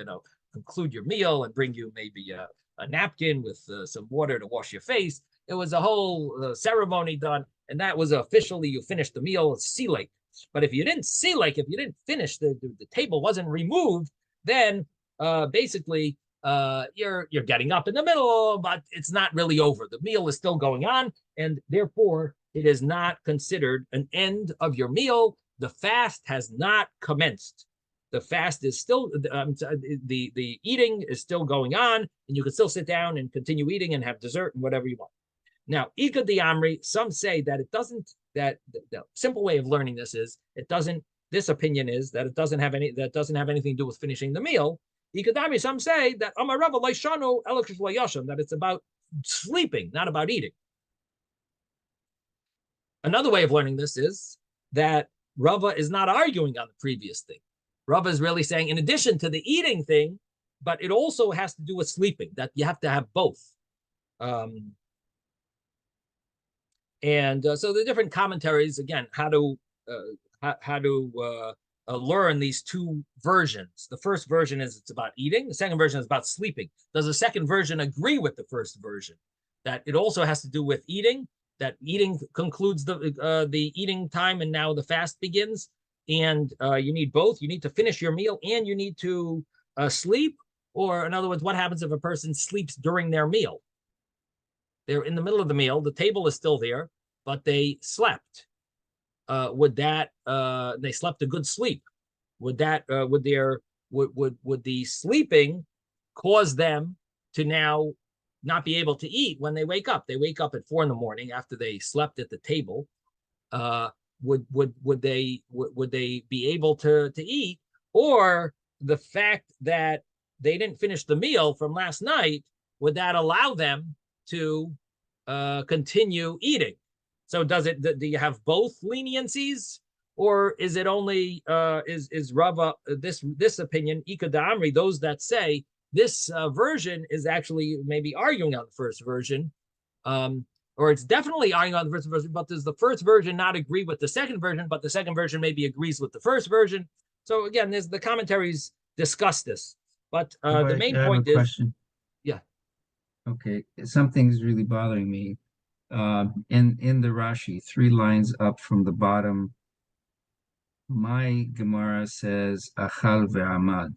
[SPEAKER 1] conclude your meal and bring you maybe a napkin with some water to wash your face. It was a whole ceremony done, and that was officially you finished the meal, silek. But if you didn't silek, if you didn't finish, the table wasn't removed, then basically you're getting up in the middle, but it's not really over. The meal is still going on, and therefore it is not considered an end of your meal. The fast has not commenced. the fast is still the eating is still going on, and you can still sit down and continue eating and have dessert and whatever you want. Now, Ika di Amri, some say that it doesn't. That the simple way of learning this is it doesn't. This opinion is that it doesn't have anything to do with finishing the meal. Ika di Amri, some say that Amarava Laishanu Elikish Layasham, that it's about sleeping, not about eating. Another way of learning this is that Rava is not arguing on the previous thing. Rava is really saying, in addition to the eating thing, but it also has to do with sleeping, that you have to have both. So the different commentaries, again, how to learn these two versions. The first version is it's about eating. The second version is about sleeping. Does the second version agree with the first version? That it also has to do with eating, that eating concludes the eating time, and now the fast begins, and you need both. You need to finish your meal and you need to sleep. Or in other words, what happens if a person sleeps during their meal? They're in the middle of the meal, the table is still there, but they slept. They slept a good sleep? Would the sleeping cause them to now not be able to eat when they wake up? They wake up at 4 a.m. after they slept at the table. Would they be able to eat? Or the fact that they didn't finish the meal from last night, would that allow them to continue eating? So do you have both leniencies, or is it only is Rava this opinion Ika Damri, those that say this version is actually maybe arguing on the first version, or it's definitely arguing on the first version, but does the first version not agree with the second version, but the second version maybe agrees with the first version? So again, there's the commentaries discuss this, but the main point is,
[SPEAKER 3] question.
[SPEAKER 1] Yeah.
[SPEAKER 3] Okay, something's really bothering me. In the Rashi, 3 lines up from the bottom, my Gemara says Achal ve'amad,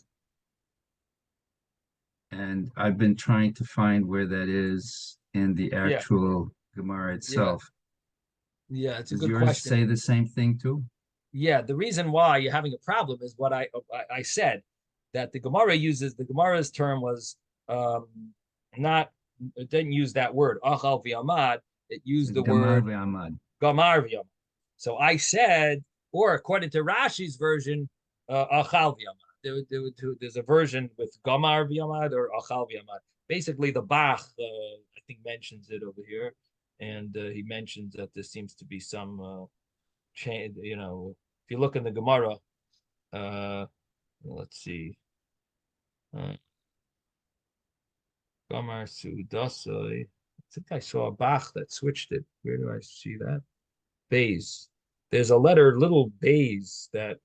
[SPEAKER 3] and I've been trying to find where that is in the actual Gemara itself.
[SPEAKER 1] Yeah, it's a
[SPEAKER 3] Does
[SPEAKER 1] good
[SPEAKER 3] yours
[SPEAKER 1] question.
[SPEAKER 3] say the same thing too?
[SPEAKER 1] Yeah, the reason why you're having a problem is what I said, that the Gemara's term was not, it didn't use that word achal v'amad. It used the word
[SPEAKER 3] ve'amad.
[SPEAKER 1] gamar v'amad. So I said, or according to Rashi's version, achal v'amad. There's a version with gamar v'amad or achal v'amad. Basically, the Bach I think mentions it over here, and he mentions that there seems to be some change. You know, if you look in the Gemara, let's see. Gamar Sudasai. I think I saw a Bach that switched it. Where do I see that? Bays. There's a little bays that.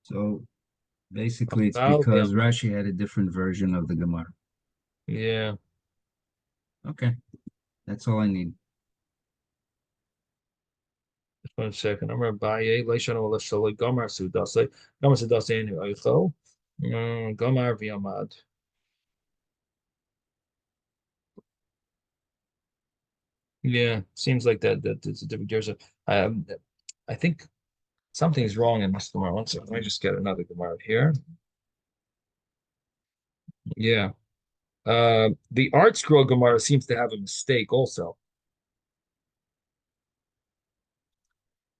[SPEAKER 3] So basically, it's because Rashi had a different version of the Gemara.
[SPEAKER 1] Yeah.
[SPEAKER 3] Okay, that's all I need.
[SPEAKER 1] Just 1 second. I'm going to buy a Leishano Lashala Gamar Sudasai. Gamar Sudasai in Eichel. Gamar Viamad. Yeah, seems like that it's a different. I think something's wrong in this Gemara. 1 second. Let me just get another Gemara here. Yeah. The Art Scroll Gemara seems to have a mistake also.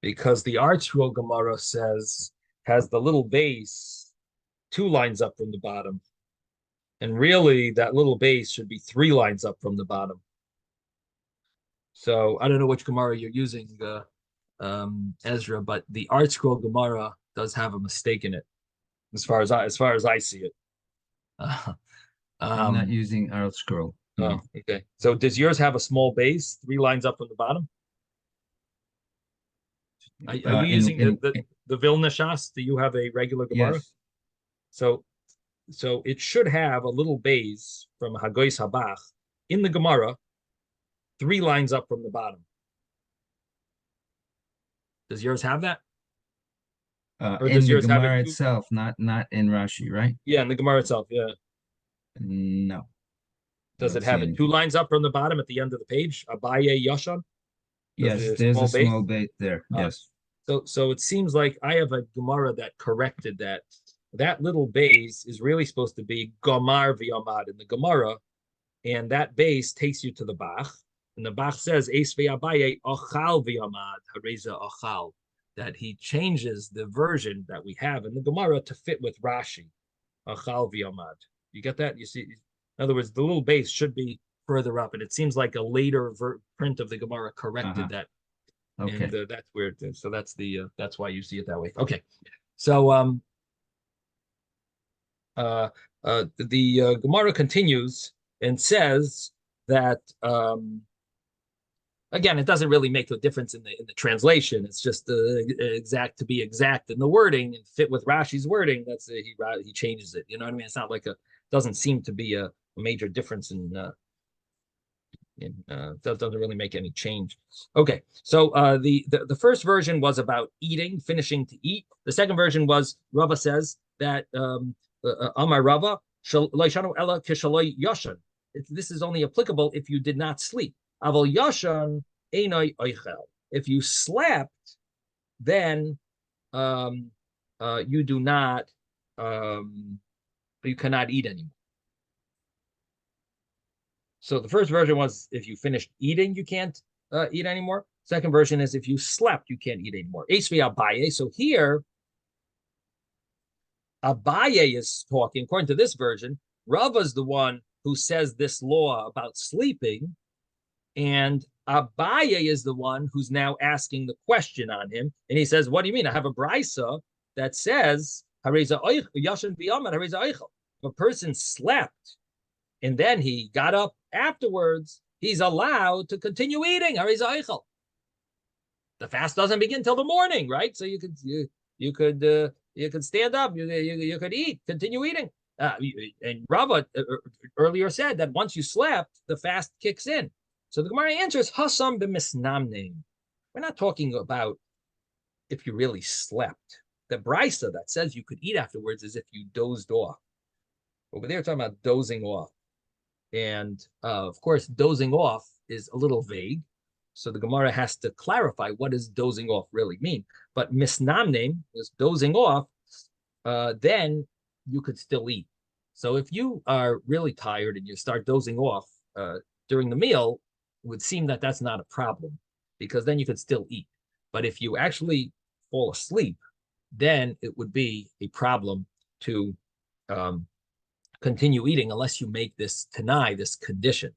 [SPEAKER 1] Because the Art Scroll Gemara has the little base 2 lines up from the bottom. And really, that little base should be 3 lines up from the bottom. So I don't know which Gemara you're using, Ezra, but the Art Scroll Gemara does have a mistake in it, as far as I see it.
[SPEAKER 3] I'm not using Art Scroll.
[SPEAKER 1] Oh, okay. So does yours have a small base, 3 lines up from the bottom? Are you using the Vilna Shas? Do you have a regular Gemara?
[SPEAKER 3] Yes.
[SPEAKER 1] So it should have a little base from Hagois Habach in the Gemara, 3 lines up from the bottom. Does yours have that?
[SPEAKER 3] Or in the Gemara itself, not in Rashi, right?
[SPEAKER 1] Yeah, in the Gemara itself, yeah.
[SPEAKER 3] No.
[SPEAKER 1] Does
[SPEAKER 3] don't
[SPEAKER 1] it
[SPEAKER 3] see
[SPEAKER 1] have it two
[SPEAKER 3] anything.
[SPEAKER 1] lines up from the bottom at the end of the page? Abaye Yashan?
[SPEAKER 3] Yes, there's a small bait there. Yes.
[SPEAKER 1] So it seems like I have a Gemara that corrected that. That little base is really supposed to be Gomar V'Yamad in the Gemara, and that base takes you to the Bach. And the Bach says, Eis V'Abaye Ochal V'Yamad, Hareza Ochal, that he changes the version that we have in the Gemara to fit with Rashi, Ochal V'Yamad. You get that? You see, in other words, the little base should be further up, and it seems like a later print of the Gemara corrected that.
[SPEAKER 3] Okay.
[SPEAKER 1] And that's weird. So that's why you see it that way. Okay. So the Gemara continues and says that again, it doesn't really make a difference in the translation. It's just exact to be exact in the wording and fit with Rashi's wording. That's he changes it. You know what I mean? It's not like doesn't seem to be a major difference in that doesn't really make any change. Okay, so the first version was about eating, finishing to eat. The second version was Rava says that Amar Rava loishanu ela kishaloi yashan. This is only applicable if you did not sleep. Aval yashan einoi oichel. If you slept, then you do not you cannot eat anymore. So the first version was if you finished eating, you can't eat anymore. Second version is if you slept, you can't eat anymore. Abaye. So here, Abaye is talking, according to this version, Rava's the one who says this law about sleeping, and Abaye is the one who's now asking the question on him. And he says, what do you mean? I have a brisa that says, if a person slept and then he got up afterwards, he's allowed to continue eating. The fast doesn't begin till the morning, right? So you could stand up, you could eat, continue eating. And Rava earlier said that once you slept, the fast kicks in. So the Gemara answers Hasam b'misnamnein. We're not talking about if you really slept. The brisa that says you could eat afterwards is if you dozed off. Over there, talking about dozing off. And of course, dozing off is a little vague. So the Gemara has to clarify what does dozing off really mean. But misnamneim is dozing off, then you could still eat. So if you are really tired and you start dozing off during the meal, it would seem that that's not a problem because then you could still eat. But if you actually fall asleep, then it would be a problem to continue eating unless you make this tanai, this condition.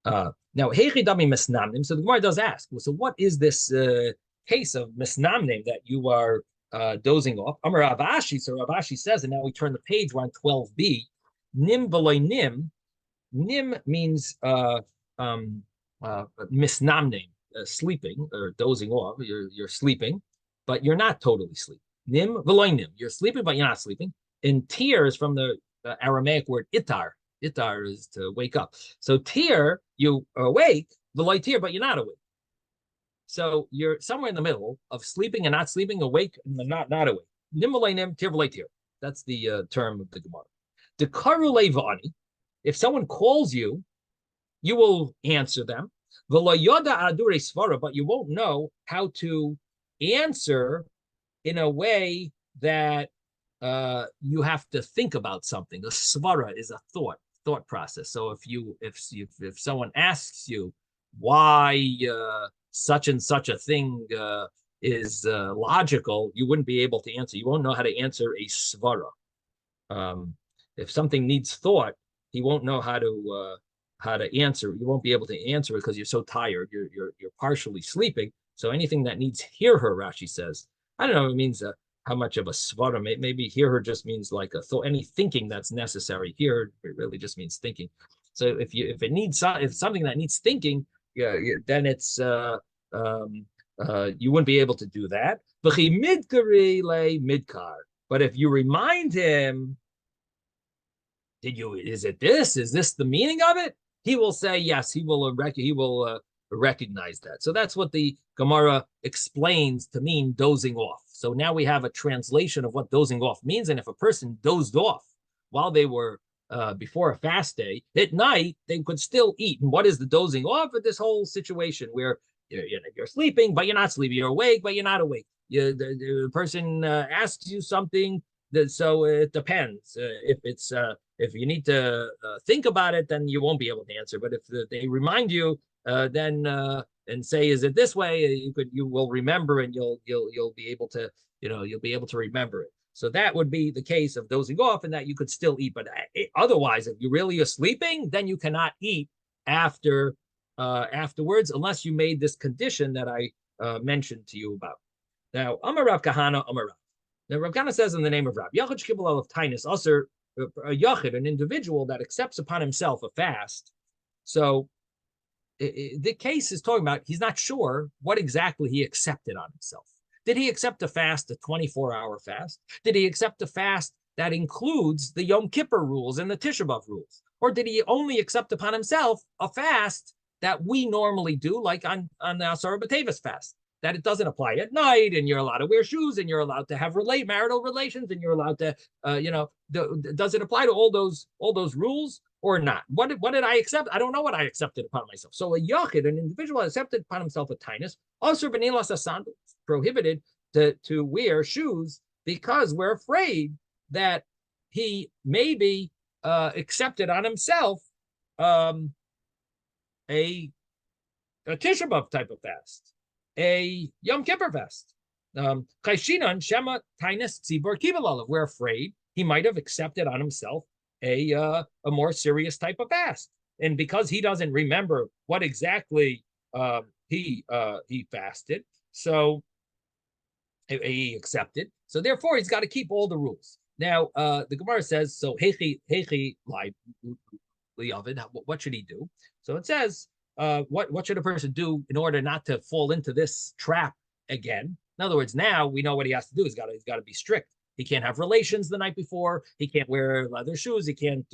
[SPEAKER 1] Now, heichidami misnamnim. So the Gemara does ask, well, so what is this case of misnamnim that you are dozing off? Amar Ravashi. So Ravashi says, and now we turn the page. We're on 12b. Nim v'loy nim. Nim means misnamnim, sleeping or dozing off. You're sleeping, but you're not totally sleeping. Nim v'loy nim. You're sleeping, but you're not sleeping. And tir is from the Aramaic word itar. Itar is to wake up. So tir, you are awake, v'loy tir, but you're not awake. So you're somewhere in the middle of sleeping and not sleeping, awake and not awake. Nim v'loy nim, tir v'loy tir. That's the term of the Gemara. Dekaru levani. If someone calls you, you will answer them. V'lo yoda adure svara, but you won't know how to answer in a way that you have to think about something. A svara is a thought process. So if someone asks you why such and such a thing is logical, you wouldn't be able to answer. You won't know how to answer a svara. If something needs thought, he won't know how to answer. You won't be able to answer it because you're so tired. You're partially sleeping. So anything that needs hear her, Rashi says. I don't know. It means how much of a svara. Maybe hear her just means like a thought. Any thinking that's necessary. Here it really just means thinking. So if something that needs thinking, then it's you wouldn't be able to do that. But if you remind him, is it this? Is this the meaning of it? He will say yes. He will recognize that. So that's what the Gemara explains to mean dozing off. So now we have a translation of what dozing off means. And if a person dozed off while they were before a fast day, at night they could still eat. And what is the dozing off of this whole situation where you're sleeping, but you're not sleeping. You're awake, but you're not awake. The person asks you something, so it depends. If you need to think about it, then you won't be able to answer. But if they remind you, then and say, "Is it this way?" You will remember, and you'll be able to you'll be able to remember it. So that would be the case of dozing off, and that you could still eat. But otherwise, if you really are sleeping, then you cannot eat afterwards, unless you made this condition that I mentioned to you about. Now, Amar Rav Kahana, Amar Rav. Now, Rav Kahana says in the name of Rav, Yachid Shkibul of Taanis, also a Yachid, an individual that accepts upon himself a fast. So the case is talking about he's not sure what exactly he accepted on himself. Did he accept a fast, a 24-hour fast? Did he accept a fast that includes the Yom Kippur rules and the Tisha B'Av rules? Or did he only accept upon himself a fast that we normally do, like on the Asar B'Teves fast, that it doesn't apply at night, and you're allowed to wear shoes, and you're allowed to have marital relations, and you're allowed to, does it apply to all those rules or not? What did I accept? I don't know what I accepted upon myself. So a yachid, an individual, accepted upon himself a Taanis, also b'nilas asandal, prohibited to wear shoes, because we're afraid that he maybe accepted on himself a Tisha B'Av type of fast, a Yom Kippur fast. We're afraid he might have accepted on himself a more serious type of fast, and because he doesn't remember what exactly he fasted, so he accepted. So therefore, he's got to keep all the rules. Now, the Gemara says, so hechi what should he do? So it says, what should a person do in order not to fall into this trap again? In other words, now we know what he has to do. He's got to be strict. He can't have relations the night before. He can't wear leather shoes. He can't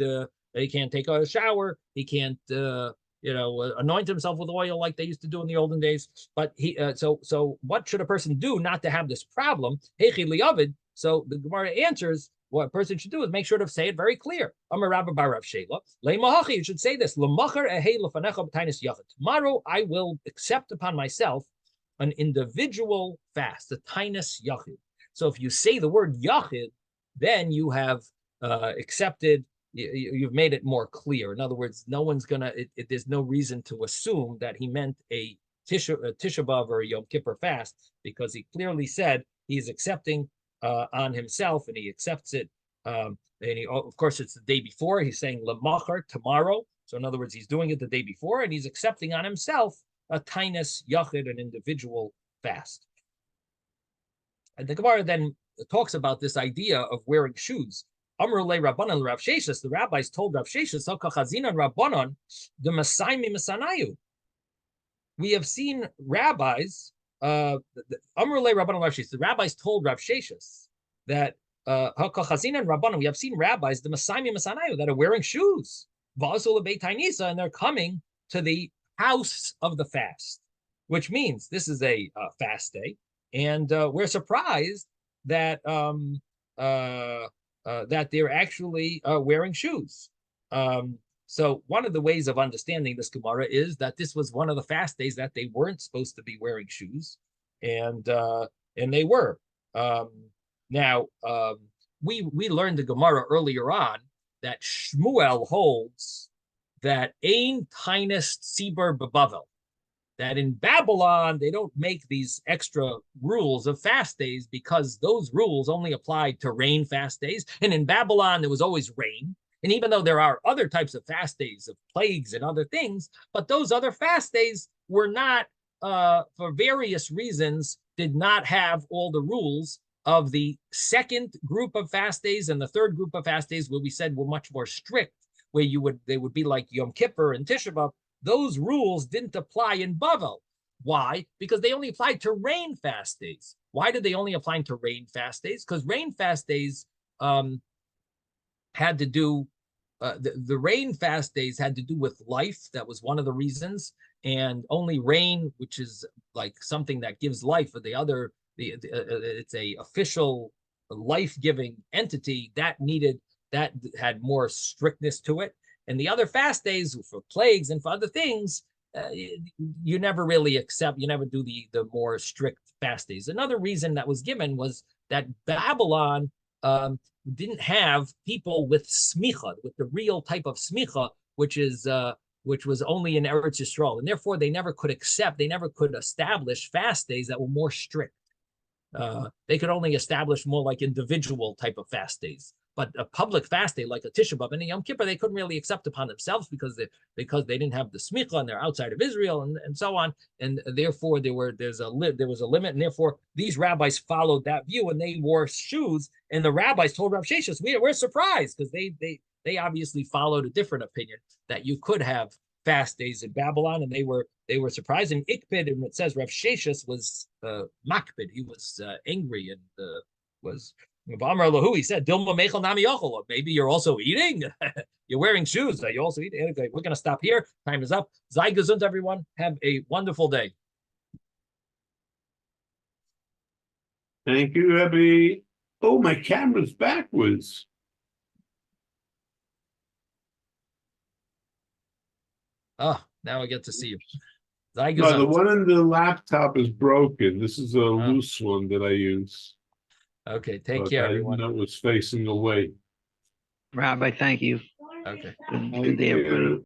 [SPEAKER 1] take a shower. He can't anoint himself with oil like they used to do in the olden days. But so what should a person do not to have this problem? Hechi liyavid. So the Gemara answers, what a person should do is make sure to say it very clear. Amar Rabba bar Rav Shela, le'mahachi, you should say this, l'machar ehei lefanecha b'tainis yachid. Tomorrow I will accept upon myself an individual fast, a tainis yachid. So if you say the word yachid, then you have accepted, you've made it more clear. In other words, no one's there's no reason to assume that he meant a Tisha B'Av or a Yom Kippur fast, because he clearly said he's accepting on himself, and he accepts it. And of course, it's the day before. He's saying lemachar, tomorrow. So in other words, he's doing it the day before, and he's accepting on himself a tainis yachid, an individual fast. And the Gemara then talks about this idea of wearing shoes. Amrulei Rabbanan Rav Sheshis, the rabbis told Rav Sheshis, Chazinan Rabbanan, the Masaimi Masanayu. We have seen rabbis, Amrulei Rabbanan Rav Sheshis, the rabbis told Rav Sheshis that Chazinan Rabbanan, we have seen rabbis, the Masaimi Masanayu, that are wearing shoes. Vazul Beit Tainisa, and they're coming to the house of the fast, which means this is a fast day. And we're surprised that that they're actually wearing shoes. So one of the ways of understanding this Gemara is that this was one of the fast days that they weren't supposed to be wearing shoes, and they were. Now we learned the Gemara earlier on that Shmuel holds that Ein Tainis Tzibur B'Bavel, that in Babylon, they don't make these extra rules of fast days because those rules only applied to rain fast days. And in Babylon, there was always rain. And even though there are other types of fast days of plagues and other things, but those other fast days were not, for various reasons, did not have all the rules of the second group of fast days and the third group of fast days, where we said were much more strict, where they would be like Yom Kippur and Tisha B'Av. Those rules didn't apply in Bavel. Why? Because they only applied to rain fast days. Why did they only apply to rain fast days? Because rain fast days had to do, the rain fast days had to do with life. That was one of the reasons. And only rain, which is like something that gives life, or the other, it's a official life-giving entity, that that had more strictness to it. And the other fast days for plagues and for other things, you never really accept, you never do the more strict fast days. Another reason that was given was that Babylon didn't have people with smicha, with the real type of smicha, which was only in Eretz Yisrael, and therefore they never could establish fast days that were more strict. They could only establish more like individual type of fast days. But a public fast day like a Tisha B'Av and a Yom Kippur, they couldn't really accept upon themselves because they didn't have the smicha and they're outside of Israel and so on, and therefore there was a limit, and therefore these rabbis followed that view and they wore shoes. And the rabbis told Rav Sheshes, we're surprised because they obviously followed a different opinion that you could have fast days in Babylon, and they were surprised. And Ikbid, and it says Rav Sheshes was makbid, he was angry and was. He said, Dilma Mechel Nami Yochel. Maybe you're also eating. You're wearing shoes. You also eat. Okay, we're going to stop here. Time is up. Sei gesund, everyone. Have a wonderful day.
[SPEAKER 2] Thank you, Rebbe. Oh, my camera's backwards.
[SPEAKER 1] Oh, now I get to see you. Sei
[SPEAKER 2] No, the
[SPEAKER 1] gesund.
[SPEAKER 2] one on the laptop is broken. This is a loose one that I use.
[SPEAKER 1] Okay, take
[SPEAKER 2] But
[SPEAKER 1] care,
[SPEAKER 2] I didn't
[SPEAKER 1] everyone.
[SPEAKER 2] know it was facing away.
[SPEAKER 4] Rabbi, thank you.
[SPEAKER 1] Okay.
[SPEAKER 4] Good day, everybody.